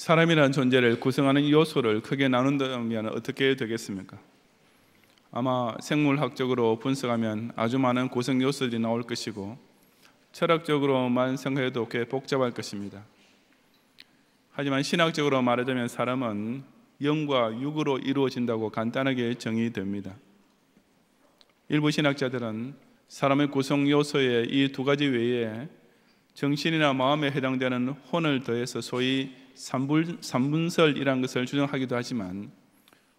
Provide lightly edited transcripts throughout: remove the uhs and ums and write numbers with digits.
사람이라는 존재를 구성하는 요소를 크게 나눈다면 어떻게 되겠습니까? 아마 생물학적으로 분석하면 아주 많은 구성 요소들이 나올 것이고 철학적으로만 생각해도 꽤 복잡할 것입니다. 하지만 신학적으로 말하자면 사람은 영과 육으로 이루어진다고 간단하게 정의됩니다. 일부 신학자들은 사람의 구성 요소에 이 두 가지 외에 정신이나 마음에 해당되는 혼을 더해서 소위 삼분설이라는 것을 주장하기도 하지만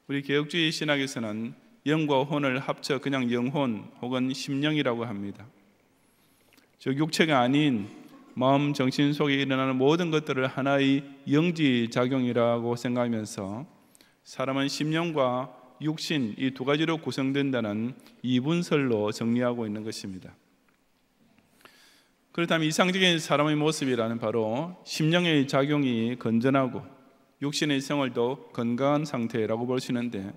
우리 개혁주의 신학에서는 영과 혼을 합쳐 그냥 영혼 혹은 심령이라고 합니다. 즉 육체가 아닌 마음, 정신 속에 일어나는 모든 것들을 하나의 영지작용이라고 생각하면서 사람은 심령과 육신 이 두 가지로 구성된다는 이분설로 정리하고 있는 것입니다. 그렇다면 이상적인 사람의 모습이라는 바로 심령의 작용이 건전하고 육신의 생활도 건강한 상태라고 볼 수 있는데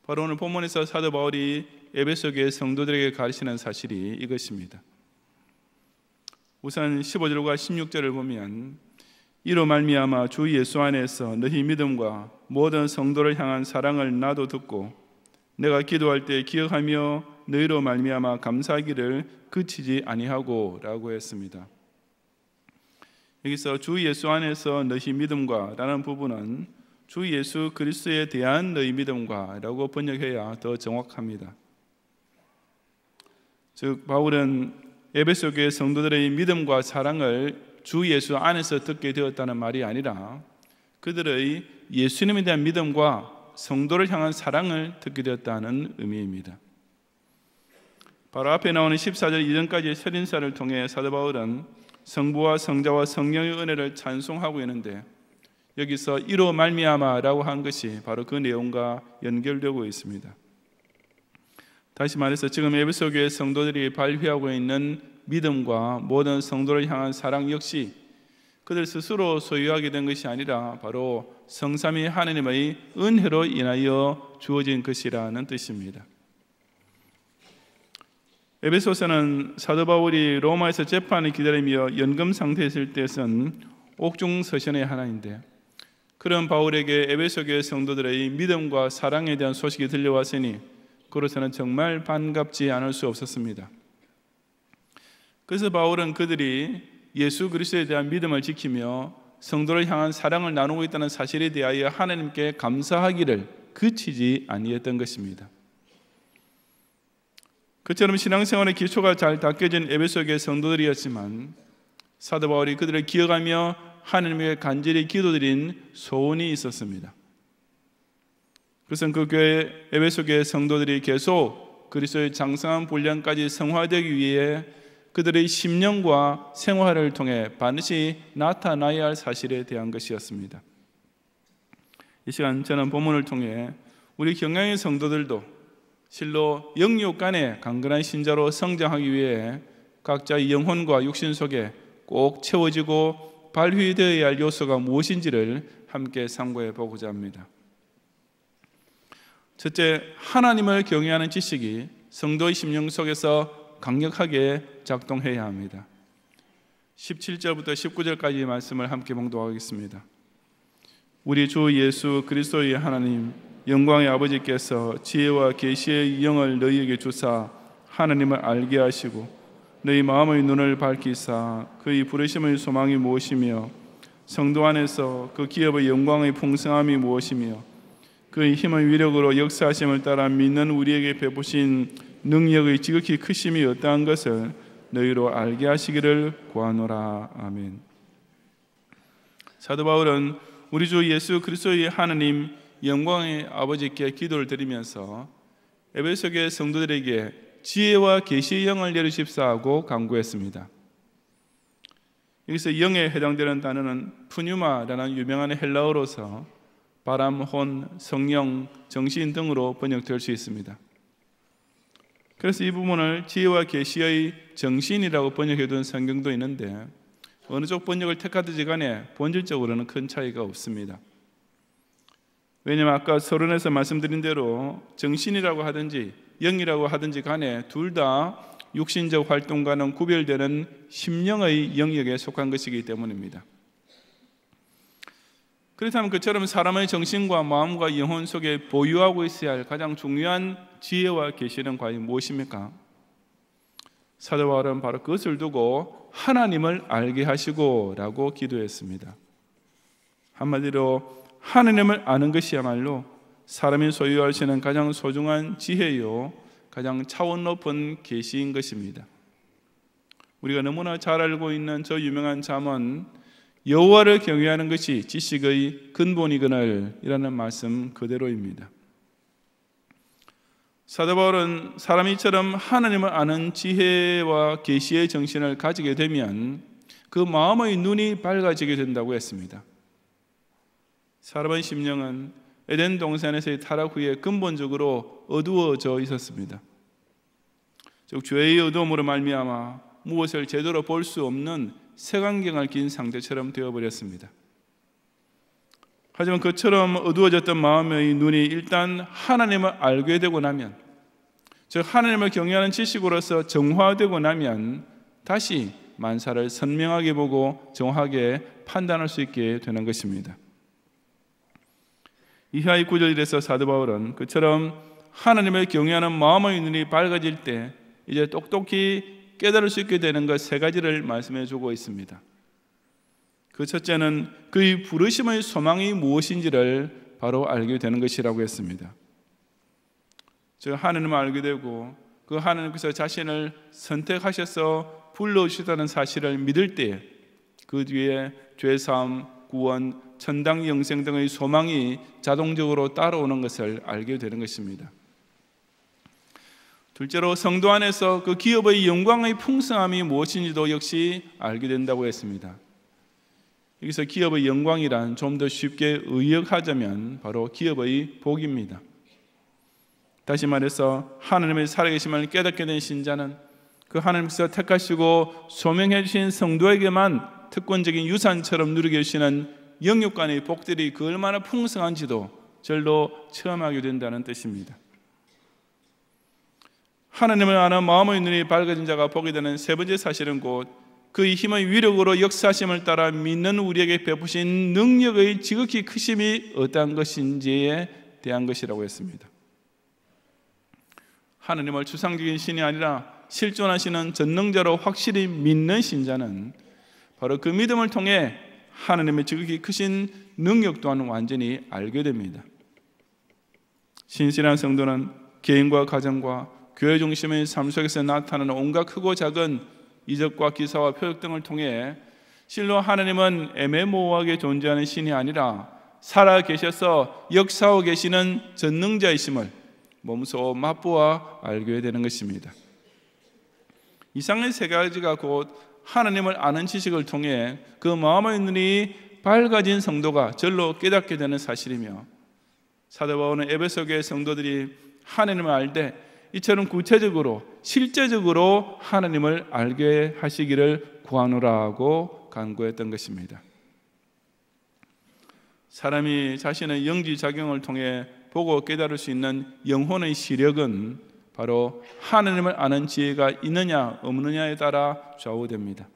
바로 오늘 본문에서 사도 바울이 에베소 교회 성도들에게 가르치는 사실이 이것입니다. 우선 15절과 16절을 보면 이로 말미암아 주 예수 안에서 너희 믿음과 모든 성도를 향한 사랑을 나도 듣고 내가 기도할 때 기억하며 너희로 말미암아 감사하기를 그치지 아니하고 라고 했습니다. 여기서 주 예수 안에서 너희 믿음과 라는 부분은 주 예수 그리스도에 대한 너희 믿음과 라고 번역해야 더 정확합니다. 즉 바울은 에베소 교회 성도들의 믿음과 사랑을 주 예수 안에서 듣게 되었다는 말이 아니라 그들의 예수님에 대한 믿음과 성도를 향한 사랑을 듣게 되었다는 의미입니다. 바로 앞에 나오는 14절 이전까지의 설인사를 통해 사도 바울은 성부와 성자와 성령의 은혜를 찬송하고 있는데 여기서 이로 말미암아라고 한 것이 바로 그 내용과 연결되고 있습니다. 다시 말해서 지금 에베소 교회 성도들이 발휘하고 있는 믿음과 모든 성도를 향한 사랑 역시 그들 스스로 소유하게 된 것이 아니라 바로 성삼위 하나님의 은혜로 인하여 주어진 것이라는 뜻입니다. 에베소서는 사도 바울이 로마에서 재판을 기다리며 연금 상태에 있을 때 쓴 옥중서신의 하나인데 그런 바울에게 에베소 교회 성도들의 믿음과 사랑에 대한 소식이 들려왔으니 그로서는 정말 반갑지 않을 수 없었습니다. 그래서 바울은 그들이 예수 그리스도에 대한 믿음을 지키며 성도를 향한 사랑을 나누고 있다는 사실에 대하여 하나님께 감사하기를 그치지 아니했던 것입니다. 그처럼 신앙생활의 기초가 잘 닦여진 에베소 교회 성도들이었지만 사도 바울이 그들을 기억하며 하나님께 간절히 기도드린 소원이 있었습니다. 그것은 그 교회 에베소 교회 성도들이 계속 그리스도의 장성한 분량까지 성화되기 위해 그들의 심령과 생활을 통해 반드시 나타나야 할 사실에 대한 것이었습니다. 이 시간 저는 본문을 통해 우리 경양의 성도들도 실로 영육 간의 강건한 신자로 성장하기 위해 각자의 영혼과 육신 속에 꼭 채워지고 발휘되어야 할 요소가 무엇인지를 함께 상고해 보고자 합니다. 첫째, 하나님을 경외하는 지식이 성도의 심령 속에서 강력하게 작동해야 합니다. 17절부터 19절까지의 말씀을 함께 봉독하겠습니다. 우리 주 예수 그리스도의 하나님 영광의 아버지께서 지혜와 계시의 영을 너희에게 주사 하나님을 알게 하시고 너희 마음의 눈을 밝히사 그의 부르심의 소망이 무엇이며 성도 안에서 그 기업의 영광의 풍성함이 무엇이며 그의 힘의 위력으로 역사하심을 따라 믿는 우리에게 베푸신 능력의 지극히 크심이 어떠한 것을 너희로 알게 하시기를 구하노라. 아멘. 사도 바울은 우리 주 예수 그리스도의 하나님 영광의 아버지께 기도를 드리면서 에베소 교회 성도들에게 지혜와 계시의 영을 내리십사 하고 간구했습니다. 여기서 영에 해당되는 단어는 푸뉴마라는 유명한 헬라어로서 바람, 혼, 성령, 정신 등으로 번역될 수 있습니다. 그래서 이 부분을 지혜와 계시의 정신이라고 번역해둔 성경도 있는데 어느 쪽 번역을 택하든지 간에 본질적으로는 큰 차이가 없습니다. 왜냐하면 아까 서론에서 말씀드린 대로 정신이라고 하든지 영이라고 하든지 간에 둘 다 육신적 활동과는 구별되는 심령의 영역에 속한 것이기 때문입니다. 그렇다면 그처럼 사람의 정신과 마음과 영혼 속에 보유하고 있어야 할 가장 중요한 지혜와 계시는 과연 무엇입니까? 사도 바울은 바로 그것을 두고 하나님을 알게 하시고 라고 기도했습니다. 한마디로 하나님을 아는 것이야말로 사람이 소유하시는 가장 소중한 지혜요, 가장 차원 높은 계시인 것입니다. 우리가 너무나 잘 알고 있는 저 유명한 잠언, 여호와를 경외하는 것이 지식의 근본이거늘 이라는 말씀 그대로입니다. 사도 바울은 사람이 이처럼 하나님을 아는 지혜와 계시의 정신을 가지게 되면 그 마음의 눈이 밝아지게 된다고 했습니다. 사람의 심령은 에덴 동산에서의 타락 후에 근본적으로 어두워져 있었습니다. 즉 죄의 어두움으로 말미암아 무엇을 제대로 볼 수 없는 색안경을 낀 상태처럼 되어버렸습니다. 하지만 그처럼 어두워졌던 마음의 눈이 일단 하나님을 알게 되고 나면, 즉 하나님을 경외하는 지식으로서 정화되고 나면 다시 만사를 선명하게 보고 정확하게 판단할 수 있게 되는 것입니다. 이하의 9절에서 사도 바울은 그처럼 하나님을 경외하는 마음의 눈이 밝아질 때 이제 똑똑히 깨달을 수 있게 되는 것 세 가지를 말씀해 주고 있습니다. 그 첫째는 그의 부르심의 소망이 무엇인지를 바로 알게 되는 것이라고 했습니다. 즉 하나님을 알게 되고 그 하나님께서 자신을 선택하셔서 불러주시다는 사실을 믿을 때 그 뒤에 죄사함, 구원, 천당 영생 등의 소망이 자동적으로 따라오는 것을 알게 되는 것입니다. 둘째로 성도 안에서 그 기업의 영광의 풍성함이 무엇인지도 역시 알게 된다고 했습니다. 여기서 기업의 영광이란 좀 더 쉽게 의역하자면 바로 기업의 복입니다. 다시 말해서 하나님의 살아계심을 깨닫게 된 신자는 그 하나님께서 택하시고 소명해 주신 성도에게만 특권적인 유산처럼 누리게 해주시는 영육간의 복들이 그 얼마나 풍성한지도 절로 체험하게 된다는 뜻입니다. 하나님을 아는 마음의 눈이 밝아진 자가 보게 되는 세 번째 사실은 곧 그의 힘의 위력으로 역사하심을 따라 믿는 우리에게 베푸신 능력의 지극히 크심이 어떠한 것인지에 대한 것이라고 했습니다. 하나님을 추상적인 신이 아니라 실존하시는 전능자로 확실히 믿는 신자는 바로 그 믿음을 통해 하나님의 지극히 크신 능력 또한 완전히 알게 됩니다. 신실한 성도는 개인과 가정과 교회 중심의 삶 속에서 나타나는 온갖 크고 작은 이적과 기사와 표적 등을 통해 실로 하나님은 애매모호하게 존재하는 신이 아니라 살아 계셔서 역사하고 계시는 전능자이심을 몸소 맛보아 알게 되는 것입니다. 이상의 세 가지가 곧 하나님을 아는 지식을 통해 그 마음의 눈이 밝아진 성도가 절로 깨닫게 되는 사실이며, 사도 바울은 에베소 교회 성도들이 하나님을 알 때 이처럼 구체적으로 실제적으로 하나님을 알게 하시기를 구하노라고 간구했던 것입니다. 사람이 자신의 영지작용을 통해 보고 깨달을 수 있는 영혼의 시력은 바로 하나님을 아는 지혜가 있느냐 없느냐에 따라 좌우됩니다.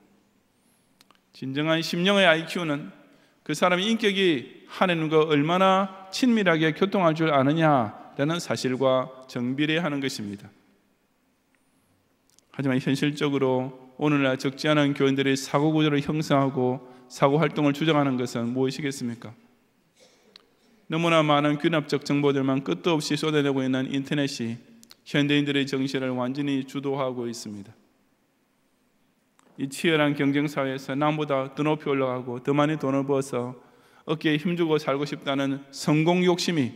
진정한 심령의 IQ는 그 사람의 인격이 하나님과 얼마나 친밀하게 교통할 줄 아느냐라는 사실과 정비례하는 것입니다. 하지만 현실적으로 오늘날 적지 않은 교인들이 사고 구조를 형성하고 사고 활동을 주장하는 것은 무엇이겠습니까? 너무나 많은 귀납적 정보들만 끝도 없이 쏟아내고 있는 인터넷이 현대인들의 정신을 완전히 주도하고 있습니다. 이 치열한 경쟁 사회에서 남보다 더 높이 올라가고 더 많이 돈을 벌어서 어깨에 힘주고 살고 싶다는 성공 욕심이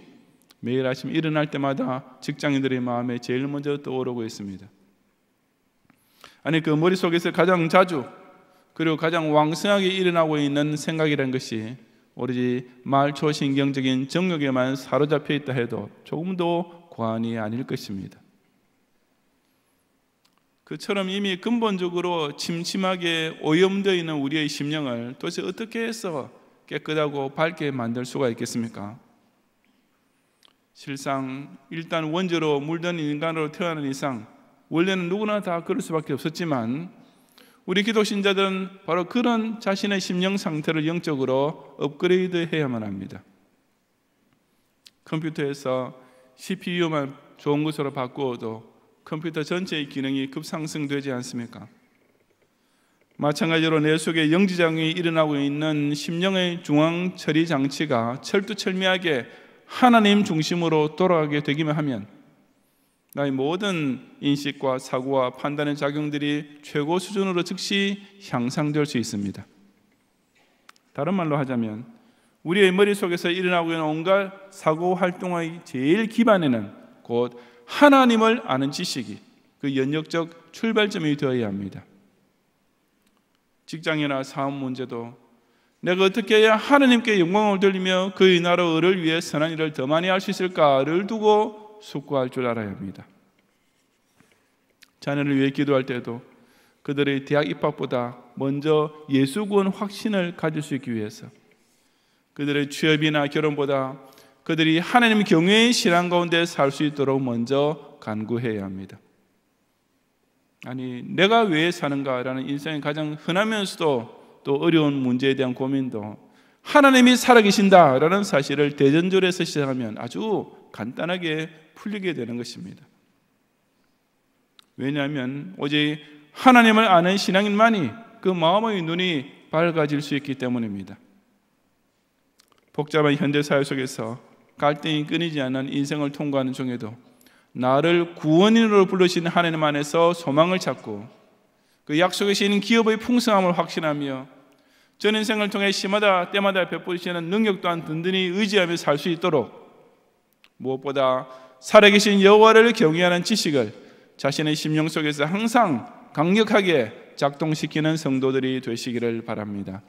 매일 아침 일어날 때마다 직장인들의 마음에 제일 먼저 떠오르고 있습니다. 아니 그 머릿속에서 가장 자주 그리고 가장 왕성하게 일어나고 있는 생각이라는 것이 오로지 말초신경적인 정욕에만 사로잡혀 있다 해도 조금도 과언이 아닐 것입니다. 그처럼 이미 근본적으로 침침하게 오염되어 있는 우리의 심령을 도대체 어떻게 해서 깨끗하고 밝게 만들 수가 있겠습니까? 실상 일단 원죄로 물든 인간으로 태어난 이상 원래는 누구나 다 그럴 수밖에 없었지만 우리 기독 신자들은 바로 그런 자신의 심령 상태를 영적으로 업그레이드 해야만 합니다. 컴퓨터에서 CPU만 좋은 것으로 바꾸어도 컴퓨터 전체의 기능이 급상승되지 않습니까? 마찬가지로 내 속에 영지장이 일어나고 있는 심령의 중앙 처리 장치가 철두철미하게 하나님 중심으로 돌아가게 되기만 하면 나의 모든 인식과 사고와 판단의 작용들이 최고 수준으로 즉시 향상될 수 있습니다. 다른 말로 하자면 우리의 머릿속에서 일어나고 있는 온갖 사고 활동의 제일 기반에는 곧 하나님을 아는 지식이 그 연역적 출발점이 되어야 합니다. 직장이나 사업 문제도 내가 어떻게 해야 하나님께 영광을 돌리며 그의 나라를 위해 선한 일을 더 많이 할 수 있을까를 두고 숙고할 줄 알아야 합니다. 자녀를 위해 기도할 때도 그들의 대학 입학보다 먼저 예수 구원 확신을 가질 수 있기 위해서, 그들의 취업이나 결혼보다 그들이 하나님 경외의 신앙 가운데 살 수 있도록 먼저 간구해야 합니다. 아니, 내가 왜 사는가라는 인생의 가장 흔하면서도 또 어려운 문제에 대한 고민도 하나님이 살아계신다라는 사실을 대전절에서 시작하면 아주 간단하게 풀리게 되는 것입니다. 왜냐하면 오직 하나님을 아는 신앙인만이 그 마음의 눈이 밝아질 수 있기 때문입니다. 복잡한 현대사회 속에서 갈등이 끊이지 않는 인생을 통과하는 중에도 나를 구원인으로 부르신 하나님 안에서 소망을 찾고 그 약속이신 기업의 풍성함을 확신하며 전 인생을 통해 시마다 때마다 베푸시는 능력 또한 든든히 의지하며 살 수 있도록 무엇보다 살아계신 여호와를 경외하는 지식을 자신의 심령 속에서 항상 강력하게 작동시키는 성도들이 되시기를 바랍니다.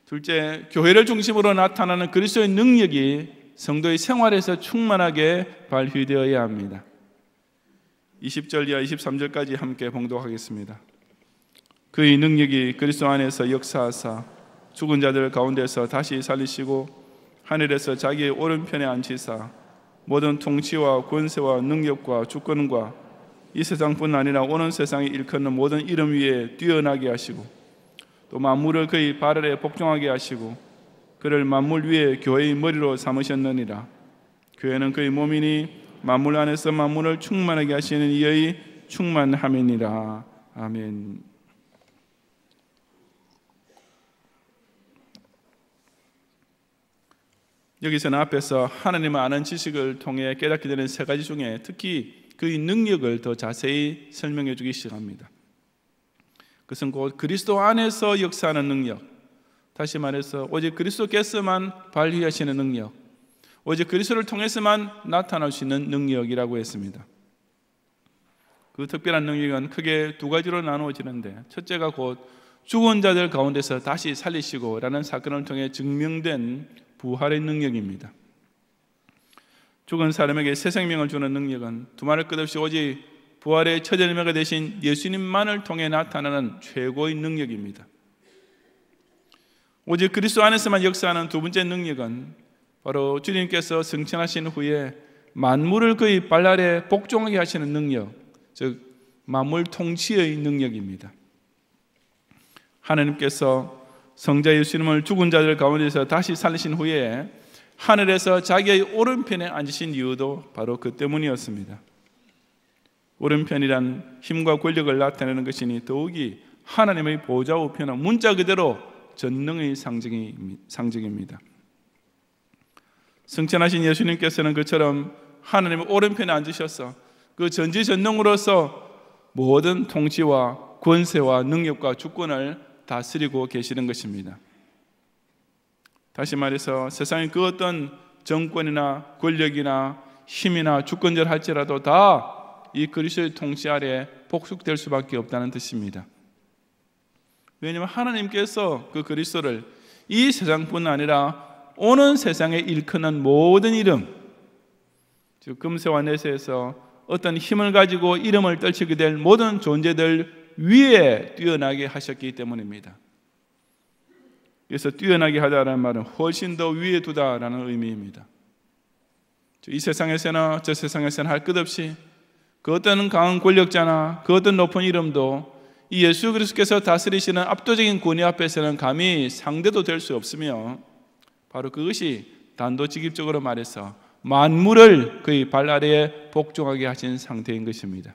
둘째, 교회를 중심으로 나타나는 그리스도의 능력이 성도의 생활에서 충만하게 발휘되어야 합니다. 20절 이하 23절까지 함께 봉독하겠습니다. 그의 능력이 그리스도 안에서 역사하사 죽은 자들 가운데서 다시 살리시고 하늘에서 자기의 오른편에 앉히사 모든 통치와 권세와 능력과 주권과 이 세상뿐 아니라 오는 세상에 일컫는 모든 이름 위에 뛰어나게 하시고 또 만물을 그의 발 아래 복종하게 하시고 그를 만물 위에 교회의 머리로 삼으셨느니라. 교회는 그의 몸이니 만물 안에서 만물을 충만하게 하시는 이의 충만함이니라. 아멘. 여기서는 앞에서 하나님을 아는 지식을 통해 깨닫게 되는 세 가지 중에 특히 그의 능력을 더 자세히 설명해 주기 시작합니다. 그것은 곧 그리스도 안에서 역사하는 능력, 다시 말해서 오직 그리스도께서만 발휘하시는 능력, 오직 그리스도를 통해서만 나타날 수 있는 능력이라고 했습니다. 그 특별한 능력은 크게 두 가지로 나누어지는데, 첫째가 곧 죽은 자들 가운데서 다시 살리시고 라는 사건을 통해 증명된 부활의 능력입니다. 죽은 사람에게 새 생명을 주는 능력은 두말할 것 없이 오직 부활의 첫 열매가 되신 예수님만을 통해 나타나는 최고의 능력입니다. 오직 그리스도 안에서만 역사하는 두 번째 능력은 바로 주님께서 승천하신 후에 만물을 그의 발 아래 복종하게 하시는 능력, 즉 만물 통치의 능력입니다. 하나님께서 성자 예수님을 죽은 자들 가운데서 다시 살리신 후에 하늘에서 자기의 오른편에 앉으신 이유도 바로 그 때문이었습니다. 오른편이란 힘과 권력을 나타내는 것이니 더욱이 하나님의 보좌 우편은 문자 그대로 전능의 상징입니다. 승천하신 예수님께서는 그처럼 하나님의 오른편에 앉으셔서 그 전지전능으로서 모든 통치와 권세와 능력과 주권을 다스리고 계시는 것입니다. 다시 말해서 세상의 그 어떤 정권이나 권력이나 힘이나 주권들 할지라도 다 이 그리스도의 통치 아래 복속될 수밖에 없다는 뜻입니다. 왜냐하면 하나님께서 그 그리스도를 이 세상뿐 아니라 오는 세상에 일컫는 모든 이름, 즉 금세와 내세에서 어떤 힘을 가지고 이름을 떨치게 될 모든 존재들 위에 뛰어나게 하셨기 때문입니다. 그래서 뛰어나게 하다라는 말은 훨씬 더 위에 두다라는 의미입니다. 이 세상에서나 저 세상에서나 할 것 없이 그 어떤 강한 권력자나 그 어떤 높은 이름도 이 예수 그리스도께서 다스리시는 압도적인 권위 앞에서는 감히 상대도 될 수 없으며, 바로 그것이 단도직입적으로 말해서 만물을 그의 발 아래에 복종하게 하신 상태인 것입니다.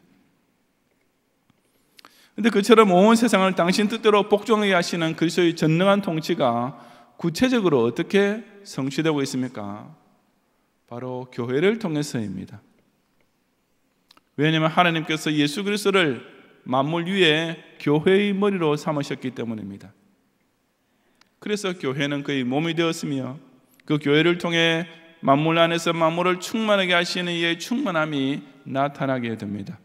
그런데 그처럼 온 세상을 당신 뜻대로 복종하게 하시는 그리스도의 전능한 통치가 구체적으로 어떻게 성취되고 있습니까? 바로 교회를 통해서입니다. 왜냐하면 하나님께서 예수 그리스도를 만물 위에 교회의 머리로 삼으셨기 때문입니다. 그래서 교회는 그의 몸이 되었으며, 그 교회를 통해 만물 안에서 만물을 충만하게 하시는 이의 충만함이 나타나게 됩니다.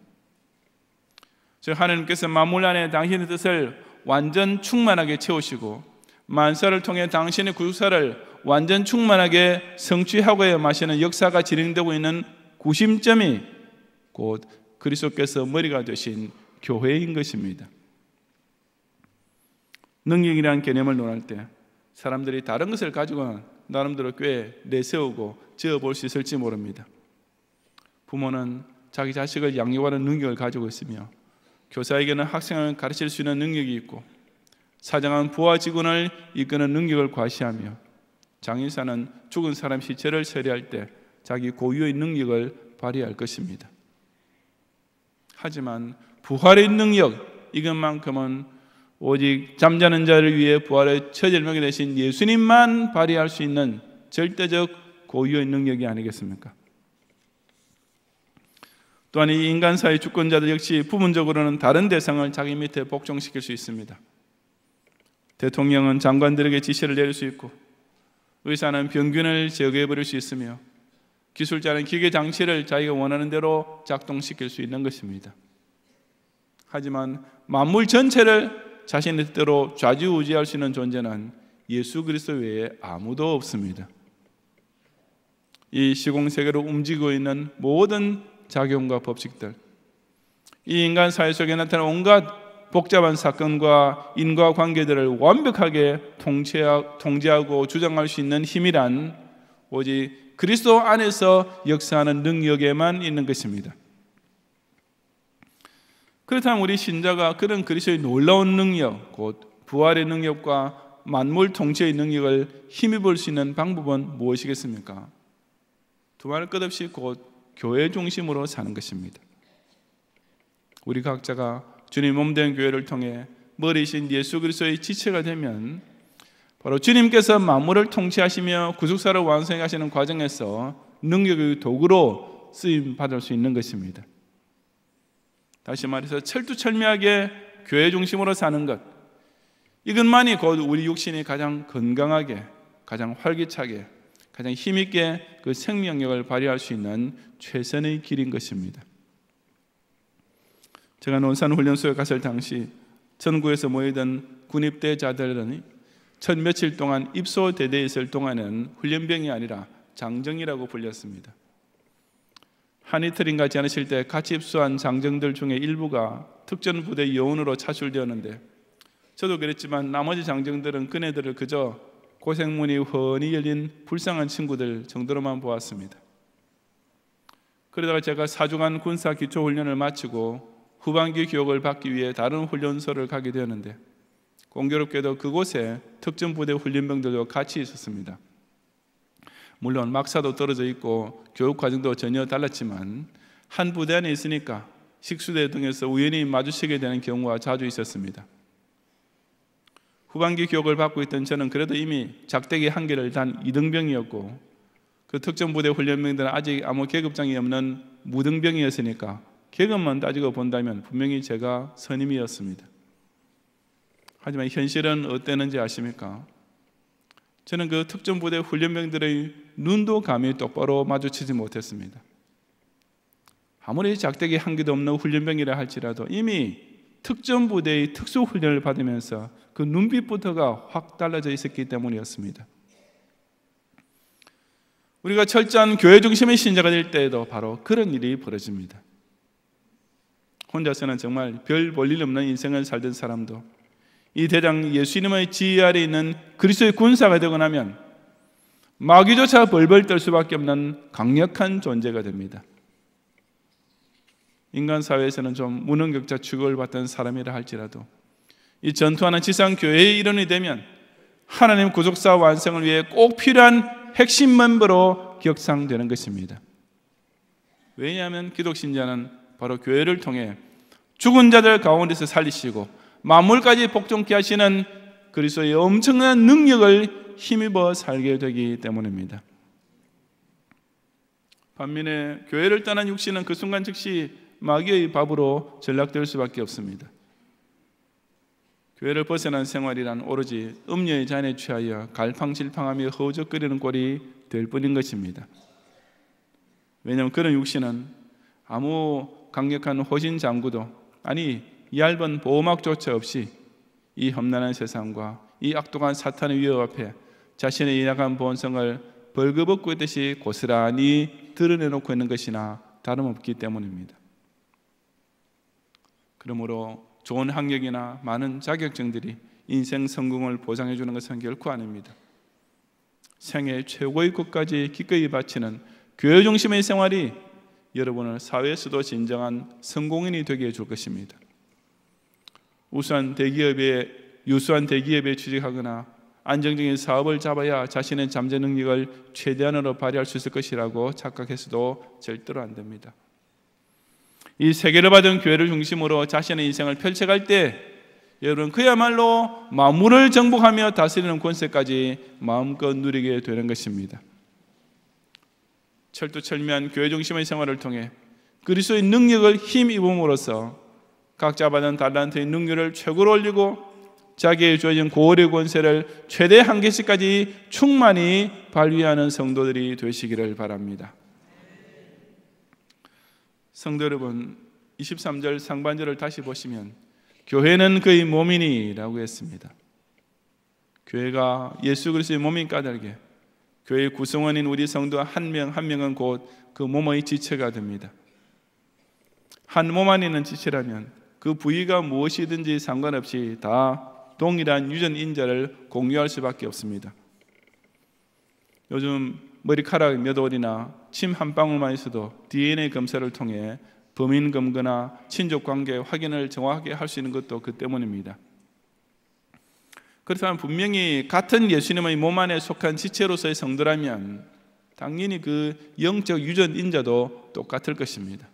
즉 하나님께서 만물 안에 당신의 뜻을 완전 충만하게 채우시고, 만사를 통해 당신의 구속사를 완전 충만하게 성취하고야 마시는 역사가 진행되고 있는 구심점이 곧 그리스도께서 머리가 되신 교회인 것입니다. 능력이라는 개념을 논할 때 사람들이 다른 것을 가지고는 나름대로 꽤 내세우고 지어볼 수 있을지 모릅니다. 부모는 자기 자식을 양육하는 능력을 가지고 있으며, 교사에게는 학생을 가르칠 수 있는 능력이 있고, 사장은 부하 직원을 이끄는 능력을 과시하며, 장의사는 죽은 사람 시체를 처리할 때 자기 고유의 능력을 발휘할 것입니다. 하지만 부활의 능력, 이것만큼은 오직 잠자는 자를 위해 부활의 처절명이 되신 예수님만 발휘할 수 있는 절대적 고유의 능력이 아니겠습니까? 또한 이 인간사의 주권자들 역시 부분적으로는 다른 대상을 자기 밑에 복종시킬 수 있습니다. 대통령은 장관들에게 지시를 내릴 수 있고, 의사는 병균을 제거해버릴 수 있으며, 기술자는 기계 장치를 자기가 원하는 대로 작동시킬 수 있는 것입니다. 하지만 만물 전체를 자신의 뜻대로 좌지우지할 수 있는 존재는 예수 그리스도 외에 아무도 없습니다. 이 시공세계로 움직이고 있는 모든 작용과 법칙들, 이 인간 사회 속에 나타나는 온갖 복잡한 사건과 인과관계들을 완벽하게 통제하고 주장할 수 있는 힘이란 오직 그리스도 안에서 역사하는 능력에만 있는 것입니다. 그렇다면 우리 신자가 그런 그리스도의 놀라운 능력, 곧 부활의 능력과 만물 통치의 능력을 힘입을 수 있는 방법은 무엇이겠습니까? 두말 것 없이 곧 교회 중심으로 사는 것입니다. 우리 각자가 주님 몸된 교회를 통해 머리이신 예수 그리스도의 지체가 되면 바로 주님께서 만물을 통치하시며 구속사를 완성하시는 과정에서 능력의 도구로 쓰임 받을 수 있는 것입니다. 다시 말해서 철두철미하게 교회 중심으로 사는 것, 이것만이 곧 우리 육신이 가장 건강하게, 가장 활기차게, 가장 힘있게 그 생명력을 발휘할 수 있는 최선의 길인 것입니다. 제가 논산훈련소에 갔을 당시 전국에서 모이던 군입대자들은 첫 며칠 동안 입소대대에 있을 동안은 훈련병이 아니라 장정이라고 불렸습니다. 한 이틀인가 지나실 때 같이 입소한 장정들 중에 일부가 특전부대 요원으로 차출되었는데, 저도 그랬지만 나머지 장정들은 그네들을 그저 고생문이 훤히 열린 불쌍한 친구들 정도로만 보았습니다. 그러다가 제가 4주간 군사 기초훈련을 마치고 후반기 교육을 받기 위해 다른 훈련소를 가게 되었는데, 공교롭게도 그곳에 특전부대 훈련병들도 같이 있었습니다. 물론 막사도 떨어져 있고 교육 과정도 전혀 달랐지만 한 부대 안에 있으니까 식수대 등에서 우연히 마주치게 되는 경우가 자주 있었습니다. 후반기 교육을 받고 있던 저는 그래도 이미 작대기 한 개를 단 2등병이었고, 그 특전부대 훈련병들은 아직 아무 계급장이 없는 무등병이었으니까 계급만 따지고 본다면 분명히 제가 선임이었습니다. 하지만 현실은 어땠는지 아십니까? 저는 그 특전부대 훈련병들의 눈도 감히 똑바로 마주치지 못했습니다. 아무리 작대기 한 개도 없는 훈련병이라 할지라도 이미 특전부대의 특수훈련을 받으면서 그 눈빛부터가 확 달라져 있었기 때문이었습니다. 우리가 철저한 교회 중심의 신자가 될 때에도 바로 그런 일이 벌어집니다. 혼자서는 정말 별 볼 일 없는 인생을 살던 사람도 이 대장 예수님의 지휘 아래 있는 그리스도의 군사가 되고 나면 마귀조차 벌벌 떨 수밖에 없는 강력한 존재가 됩니다. 인간 사회에서는 좀 무능력자 취급을 받던 사람이라 할지라도 이 전투하는 지상 교회의 일원이 되면 하나님 구속사 완성을 위해 꼭 필요한 핵심 멤버로 격상되는 것입니다. 왜냐하면 기독 신자는 바로 교회를 통해 죽은 자들 가운데서 살리시고 만물까지 복종케 하시는 그리스도의 엄청난 능력을 힘입어 살게 되기 때문입니다. 반면에 교회를 떠난 육신은 그 순간 즉시 마귀의 밥으로 전락될 수밖에 없습니다. 교회를 벗어난 생활이란 오로지 음료의 잔에 취하여 갈팡질팡하며 허우적거리는 꼴이 될 뿐인 것입니다. 왜냐하면 그런 육신은 아무 강력한 호신 장구도 아니 얇은 보호막조차 없이 이 험난한 세상과 이 악독한 사탄의 위협 앞에 자신의 연약한 본성을 벌거벗고 있듯이 고스란히 드러내놓고 있는 것이나 다름없기 때문입니다. 그러므로 좋은 학력이나 많은 자격증들이 인생 성공을 보장해 주는 것은 결코 아닙니다. 생애 최고의 것까지 기꺼이 바치는 교회 중심의 생활이 여러분을 사회에서도 진정한 성공인이 되게 해줄 것입니다. 유수한 대기업에 취직하거나 안정적인 사업을 잡아야 자신의 잠재 능력을 최대한으로 발휘할 수 있을 것이라고 착각해서도 절대로 안 됩니다. 이 세계를 받은 교회를 중심으로 자신의 인생을 펼쳐갈 때 여러분 그야말로 만물을 정복하며 다스리는 권세까지 마음껏 누리게 되는 것입니다. 철두철미한 교회 중심의 생활을 통해 그리스도의 능력을 힘입음으로써 각자 받은 달란트의 능률을 최고로 올리고 자기의 주어진 고월의 권세를 최대 한계치까지 충만히 발휘하는 성도들이 되시기를 바랍니다. 성도 여러분, 23절 상반절을 다시 보시면 교회는 그의 몸이니 라고 했습니다. 교회가 예수 그리스도의 몸인 까닭에 교회의 구성원인 우리 성도 한 명 한 명은 곧 그 몸의 지체가 됩니다. 한 몸 안에 있는 지체라면 그 부위가 무엇이든지 상관없이 다 동일한 유전인자를 공유할 수밖에 없습니다. 요즘 머리카락 몇 올이나 침 한 방울만 있어도 DNA 검사를 통해 범인 검거나 친족관계 확인을 정확하게 할 수 있는 것도 그 때문입니다. 그렇다면 분명히 같은 예수님의 몸 안에 속한 지체로서의 성도라면 당연히 그 영적 유전인자도 똑같을 것입니다.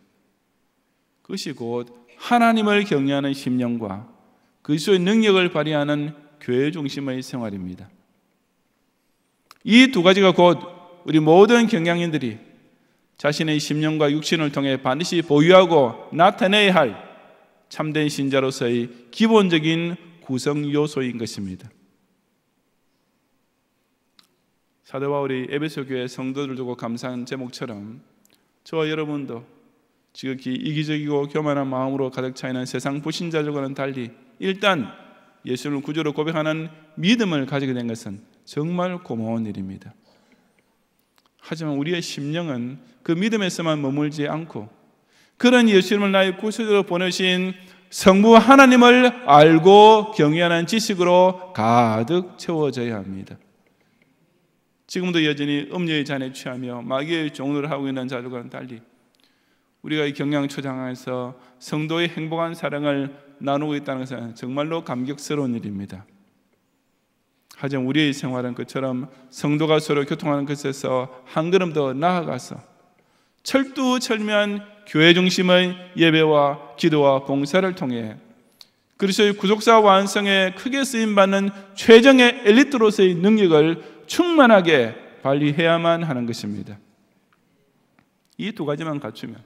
그것이 곧 하나님을 경외하는 심령과 그리스도의 능력을 발휘하는 교회 중심의 생활입니다. 이 두 가지가 곧 우리 모든 경향인들이 자신의 심령과 육신을 통해 반드시 보유하고 나타내야 할 참된 신자로서의 기본적인 구성 요소인 것입니다. 사도 바울이 에베소 교회 성도들 두고 감사한 제목처럼 저와 여러분도 지극히 이기적이고 교만한 마음으로 가득 차 있는 세상 불신자들과는 달리 일단 예수를 구주로 고백하는 믿음을 가지게 된 것은 정말 고마운 일입니다. 하지만 우리의 심령은 그 믿음에서만 머물지 않고 그런 예수님을 나의 구주로 보내신 성부 하나님을 알고 경외하는 지식으로 가득 채워져야 합니다. 지금도 여전히 음료의 잔에 취하며 마귀의 종노를 하고 있는 자들과는 달리 우리가 이 경양초장에서 성도의 행복한 사랑을 나누고 있다는 것은 정말로 감격스러운 일입니다. 하지만 우리의 생활은 그처럼 성도가 서로 교통하는 것에서 한 걸음 더 나아가서 철두철미한 교회 중심의 예배와 기도와 봉사를 통해 그리스도의 구속사 완성에 크게 쓰임받는 최정의 엘리트로서의 능력을 충만하게 발휘해야만 하는 것입니다. 이 두 가지만 갖추면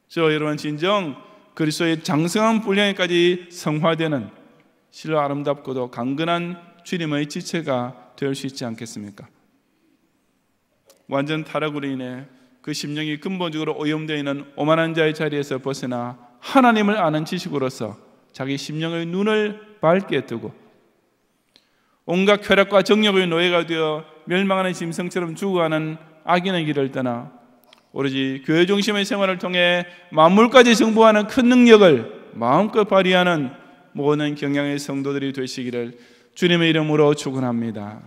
저 여러분 진정 그리스도의 장성한 분량에까지 성화되는 실로 아름답고도 강건한 주님의 지체가 될 수 있지 않겠습니까? 완전 타락으로 인해 그 심령이 근본적으로 오염되어 있는 오만한 자의 자리에서 벗어나 하나님을 아는 지식으로서 자기 심령의 눈을 밝게 뜨고 온갖 쾌락과 정욕의 노예가 되어 멸망하는 짐승처럼 죽어가는 악인의 길을 떠나 오로지 교회 중심의 생활을 통해 만물까지 정복하는 큰 능력을 마음껏 발휘하는 모든 경향의 성도들이 되시기를 주님의 이름으로 축원합니다.